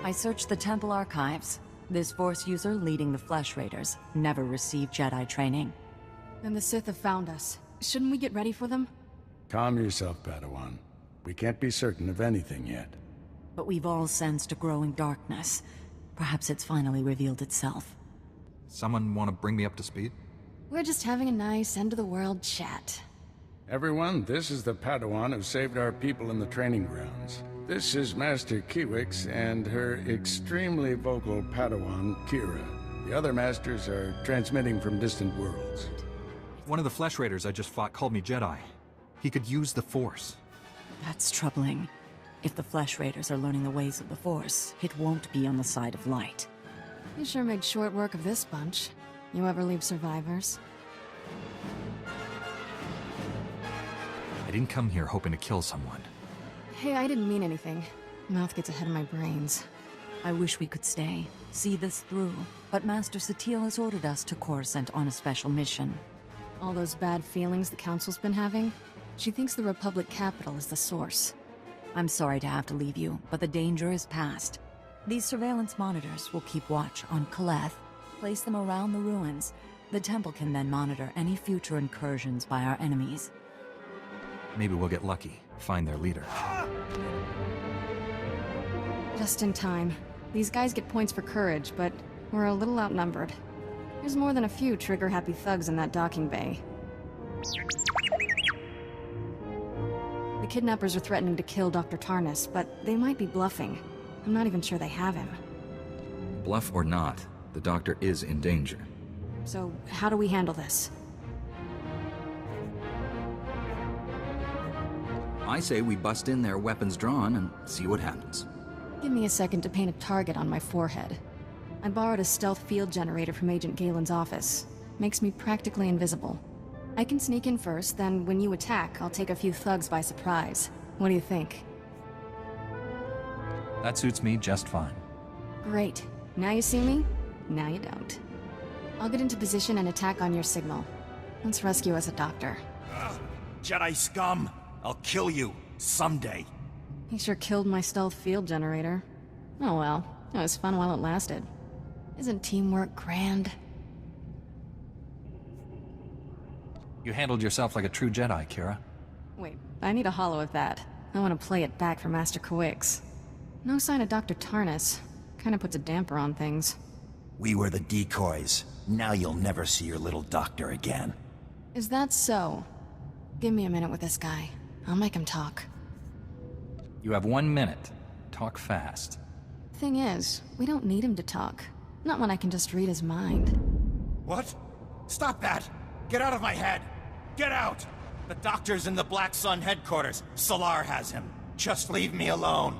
I searched the temple archives. This Force user leading the Flesh Raiders never received Jedi training. Then the Sith have found us. Shouldn't we get ready for them? Calm yourself, Padawan. We can't be certain of anything yet. But we've all sensed a growing darkness. Perhaps it's finally revealed itself. Someone want to bring me up to speed? We're just having a nice end-of-the-world chat. Everyone, this is the Padawan who saved our people in the training grounds. This is Master Kiwix and her extremely vocal Padawan, Kira. The other masters are transmitting from distant worlds. One of the Flesh Raiders I just fought called me Jedi. He could use the Force. That's troubling. If the Flesh Raiders are learning the ways of the Force, it won't be on the side of light. You sure make short work of this bunch. You ever leave survivors? I didn't come here hoping to kill someone. Hey, I didn't mean anything. Mouth gets ahead of my brains. I wish we could stay, see this through, but Master Satele has ordered us to Coruscant on a special mission. All those bad feelings the Council's been having? She thinks the Republic capital is the source. I'm sorry to have to leave you, but the danger is past. These surveillance monitors will keep watch on Kaleth, place them around the ruins. The temple can then monitor any future incursions by our enemies. Maybe we'll get lucky, find their leader. Just in time. These guys get points for courage, but we're a little outnumbered. There's more than a few trigger-happy thugs in that docking bay. The kidnappers are threatening to kill Dr. Tarnis, but they might be bluffing. I'm not even sure they have him. Bluff or not, the Doctor is in danger. So, how do we handle this? I say we bust in there, weapons drawn, and see what happens. Give me a second to paint a target on my forehead. I borrowed a stealth field generator from Agent Galen's office. Makes me practically invisible. I can sneak in first, then when you attack, I'll take a few thugs by surprise. What do you think? That suits me just fine. Great. Now you see me, now you don't. I'll get into position and attack on your signal. Let's rescue us a doctor. Jedi scum! I'll kill you, someday. He sure killed my stealth field generator. Oh well, it was fun while it lasted. Isn't teamwork grand? You handled yourself like a true Jedi, Kira. Wait, I need a holo of that. I want to play it back for Master Kiwix. No sign of Dr. Tarnis. Kinda puts a damper on things. We were the decoys. Now you'll never see your little doctor again. Is that so? Give me a minute with this guy. I'll make him talk. You have 1 minute. Talk fast. Thing is, we don't need him to talk. Not when I can just read his mind. What? Stop that! Get out of my head! Get out! The doctor's in the Black Sun headquarters. Solar has him. Just leave me alone.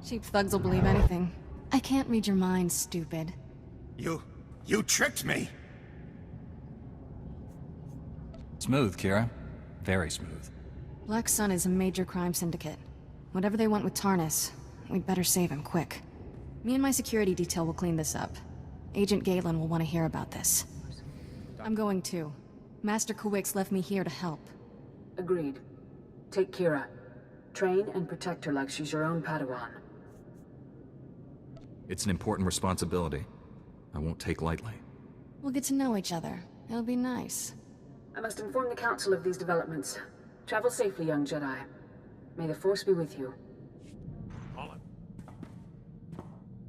Cheap thugs will believe anything. I can't read your mind, stupid. You tricked me! Smooth, Kira. Very smooth. Black Sun is a major crime syndicate. Whatever they want with Tarnis, we'd better save him quick. Me and my security detail will clean this up. Agent Galen will want to hear about this. I'm going too. Master Kiwix left me here to help. Agreed. Take Kira. Train and protect her like she's your own Padawan. It's an important responsibility. I won't take lightly. We'll get to know each other. It'll be nice. I must inform the Council of these developments. Travel safely, young Jedi. May the Force be with you.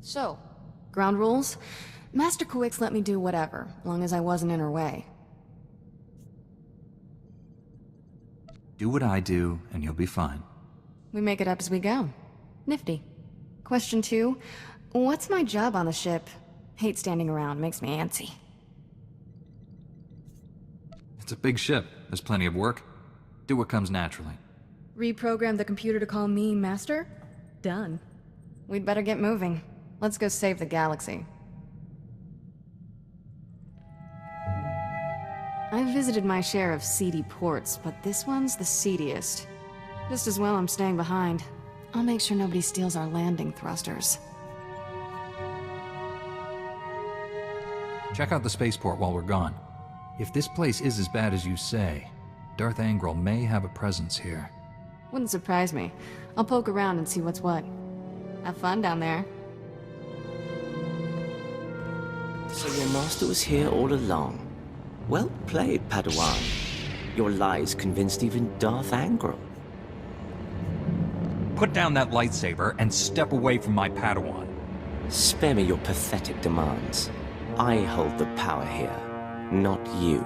So, ground rules? Master Kiwix let me do whatever, long as I wasn't in her way. Do what I do, and you'll be fine. We make it up as we go. Nifty. Question 2. What's my job on the ship? Hate standing around, makes me antsy. It's a big ship. There's plenty of work. Do what comes naturally. Reprogram the computer to call me Master? Done. We'd better get moving. Let's go save the galaxy. I've visited my share of seedy ports, but this one's the seediest. Just as well I'm staying behind. I'll make sure nobody steals our landing thrusters. Check out the spaceport while we're gone. If this place is as bad as you say, Darth Angril may have a presence here. Wouldn't surprise me. I'll poke around and see what's what. Have fun down there. So your master was here all along. Well played, Padawan. Your lies convinced even Darth Angril. Put down that lightsaber and step away from my Padawan. Spare me your pathetic demands. I hold the power here, not you.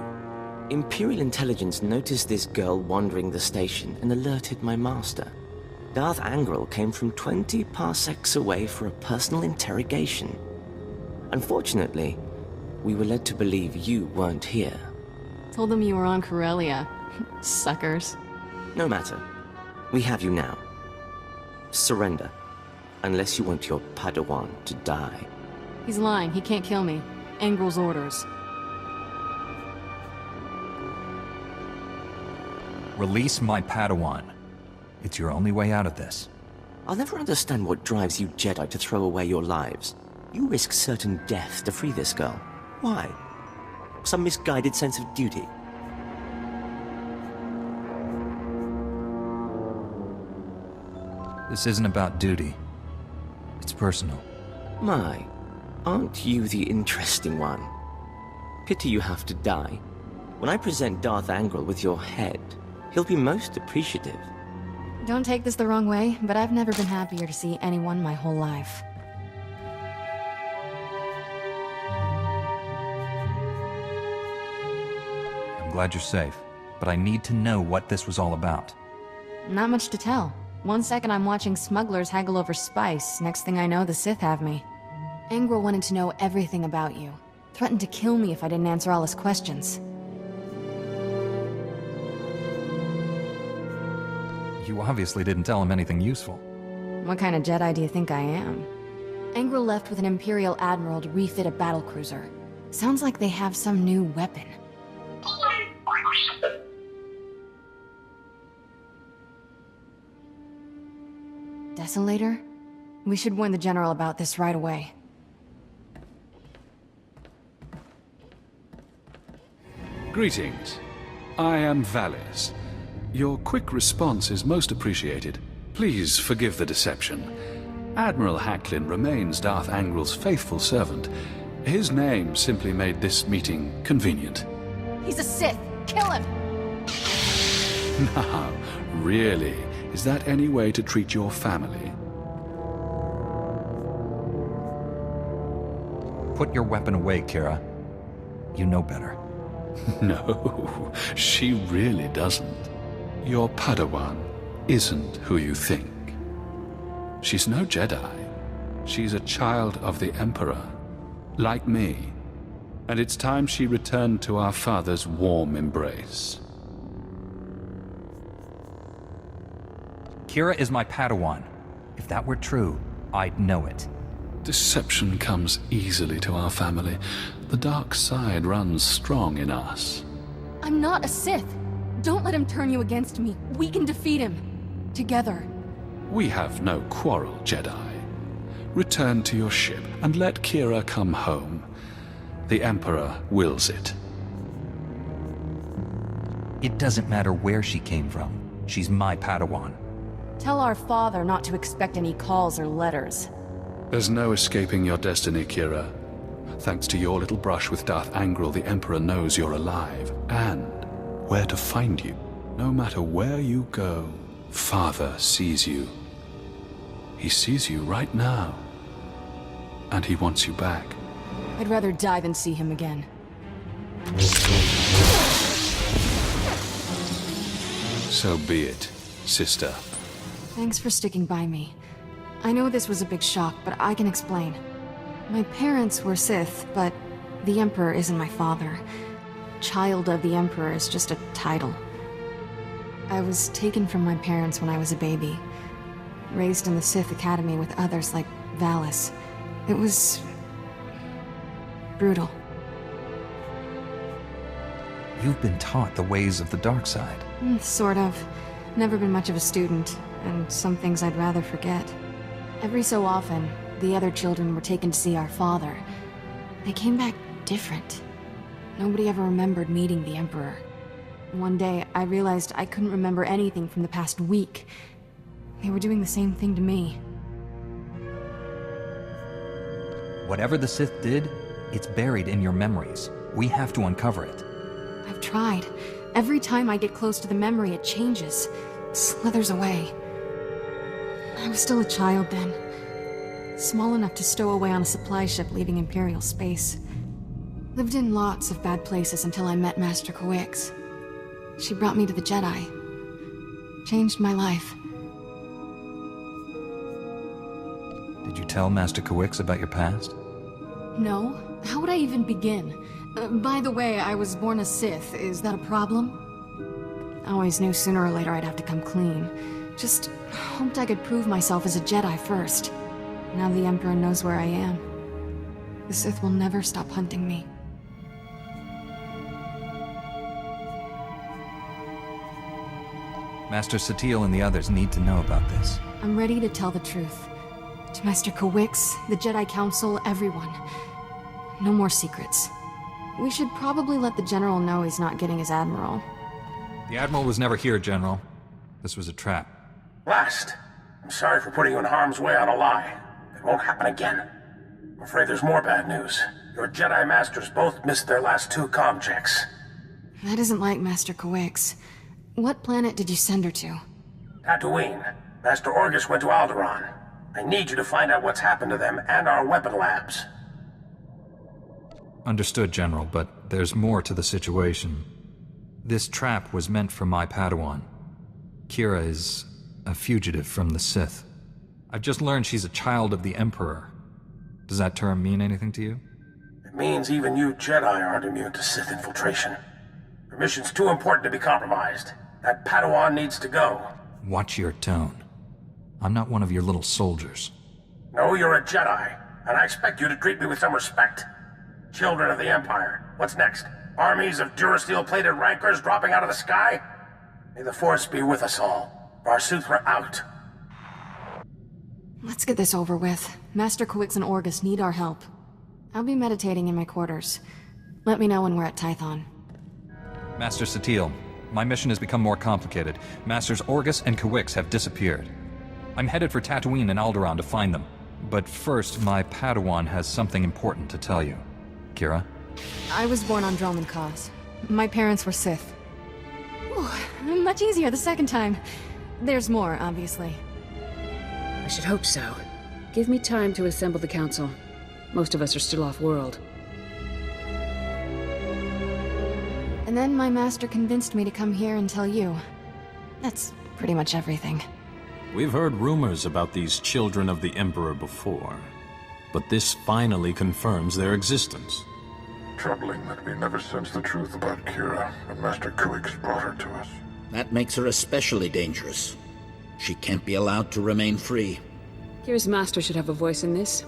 Imperial intelligence noticed this girl wandering the station and alerted my master. Darth Angril came from 20 parsecs away for a personal interrogation. Unfortunately, we were led to believe you weren't here. Told them you were on Corellia. Suckers. No matter. We have you now. Surrender. Unless you want your Padawan to die. He's lying. He can't kill me. Angril's orders. Release my Padawan. It's your only way out of this. I'll never understand what drives you Jedi to throw away your lives. You risk certain death to free this girl. Why? Some misguided sense of duty? This isn't about duty. It's personal. My, aren't you the interesting one? Pity you have to die. When I present Darth Angril with your head, he'll be most appreciative. Don't take this the wrong way, but I've never been happier to see anyone my whole life. I'm glad you're safe, but I need to know what this was all about. Not much to tell. One second I'm watching smugglers haggle over spice, next thing I know the Sith have me. Angril wanted to know everything about you. Threatened to kill me if I didn't answer all his questions. You obviously didn't tell him anything useful. What kind of Jedi do you think I am? Angril left with an Imperial Admiral to refit a battlecruiser. Sounds like they have some new weapon. Desolator? We should warn the General about this right away. Greetings. I am Valis. Your quick response is most appreciated. Please forgive the deception. Admiral Hacklin remains Darth Angril's faithful servant. His name simply made this meeting convenient. He's a Sith! Kill him! Now, really, is that any way to treat your family? Put your weapon away, Kira. You know better. No, she really doesn't. Your Padawan isn't who you think. She's no Jedi. She's a child of the Emperor, like me. And it's time she returned to our father's warm embrace. Kira is my Padawan. If that were true, I'd know it. Deception comes easily to our family. The dark side runs strong in us. I'm not a Sith! Don't let him turn you against me. We can defeat him. Together. We have no quarrel, Jedi. Return to your ship and let Kira come home. The Emperor wills it. It doesn't matter where she came from. She's my Padawan. Tell our father not to expect any calls or letters. There's no escaping your destiny, Kira. Thanks to your little brush with Darth Angril, the Emperor knows you're alive, and where to find you. No matter where you go, Father sees you. He sees you right now. And he wants you back. I'd rather die than see him again. So be it, sister. Thanks for sticking by me. I know this was a big shock, but I can explain. My parents were Sith, but the Emperor isn't my father. Child of the Emperor is just a title. I was taken from my parents when I was a baby. Raised in the Sith Academy with others like Valis. It was brutal. You've been taught the ways of the dark side. Sort of. Never been much of a student, and some things I'd rather forget. Every so often, the other children were taken to see our father. They came back different. Nobody ever remembered meeting the Emperor. One day, I realized I couldn't remember anything from the past week. They were doing the same thing to me. Whatever the Sith did, It's buried in your memories. We have to uncover it. I've tried. Every time I get close to the memory, it changes. Slithers away. I was still a child then. Small enough to stow away on a supply ship leaving Imperial space. Lived in lots of bad places until I met Master Kawix. She brought me to the Jedi. Changed my life. Did you tell Master Kawix about your past? No. How would I even begin? By the way, I was born a Sith. Is that a problem? I always knew sooner or later I'd have to come clean. Just hoped I could prove myself as a Jedi first. Now the Emperor knows where I am. The Sith will never stop hunting me. Master Satele and the others need to know about this. I'm ready to tell the truth. To Master Kawix, the Jedi Council, everyone. No more secrets. We should probably let the General know he's not getting his Admiral. The Admiral was never here, General. This was a trap. Last. I'm sorry for putting you in harm's way on a lie. It won't happen again. I'm afraid there's more bad news. Your Jedi Masters both missed their last 2 comm checks. That isn't like Master Kawix. What planet did you send her to? Tatooine. Master Orgus went to Alderaan. I need you to find out what's happened to them and our weapon labs. Understood, General, but there's more to the situation. This trap was meant for my Padawan. Kira is a fugitive from the Sith. I've just learned she's a child of the Emperor. Does that term mean anything to you? It means even you Jedi aren't immune to Sith infiltration. Your mission's too important to be compromised. That Padawan needs to go. Watch your tone. I'm not one of your little soldiers. No, you're a Jedi, and I expect you to treat me with some respect. Children of the Empire. What's next? Armies of Durasteel-plated rankers dropping out of the sky? May the Force be with us all. Swtor out. Let's get this over with. Master Kawix and Orgus need our help. I'll be meditating in my quarters. Let me know when we're at Tython. Master Satele, my mission has become more complicated. Masters Orgus and Kawix have disappeared. I'm headed for Tatooine and Alderaan to find them. But first, my Padawan has something important to tell you. Kira? I was born on Dromund Kaas. My parents were Sith. Ooh, much easier the second time. There's more, obviously. I should hope so. Give me time to assemble the council. Most of us are still off-world. And then my master convinced me to come here and tell you. That's pretty much everything. We've heard rumors about these children of the Emperor before, but this finally confirms their existence. Troubling that we never sensed the truth about Kira when Master Kawix brought her to us. That makes her especially dangerous. She can't be allowed to remain free. Kira's master should have a voice in this.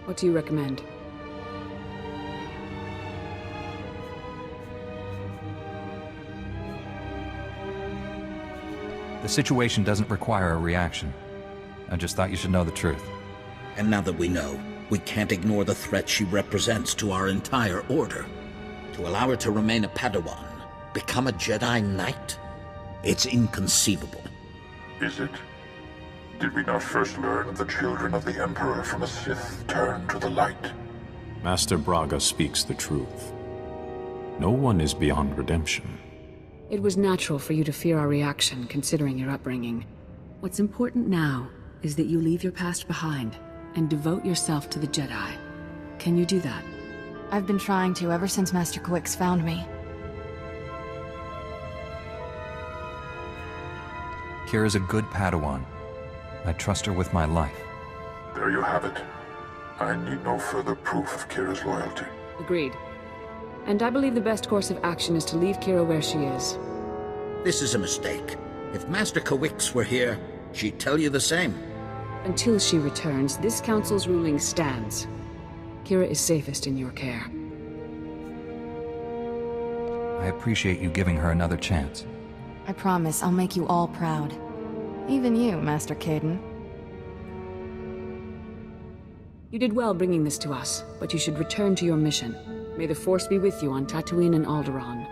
What do you recommend? The situation doesn't require a reaction. I just thought you should know the truth. And now that we know, we can't ignore the threat she represents to our entire order. To allow her to remain a Padawan, become a Jedi Knight? It's inconceivable. Is it? Did we not first learn of the children of the Emperor from a Sith turned to the light? Master Braga speaks the truth. No one is beyond redemption. It was natural for you to fear our reaction, considering your upbringing. What's important now is that you leave your past behind and devote yourself to the Jedi. Can you do that? I've been trying to ever since Master Kawix found me. Kira's a good Padawan. I trust her with my life. There you have it. I need no further proof of Kira's loyalty. Agreed. And I believe the best course of action is to leave Kira where she is. This is a mistake. If Master Kawix were here, she'd tell you the same. Until she returns, this council's ruling stands. Kira is safest in your care. I appreciate you giving her another chance. I promise I'll make you all proud. Even you, Master Kaidan. You did well bringing this to us, but you should return to your mission. May the Force be with you on Tatooine and Alderaan.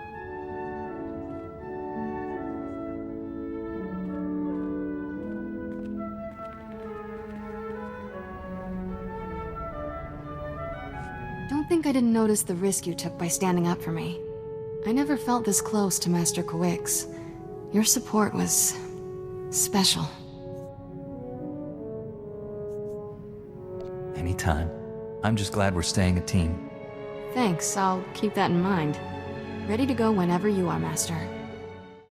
Don't Don't think I didn't notice the risk you took by standing up for me. I never felt this close to Master Kawix. Your support was... special. Anytime. I'm just glad we're staying a team. Thanks, I'll keep that in mind. Ready to go whenever you are, Master.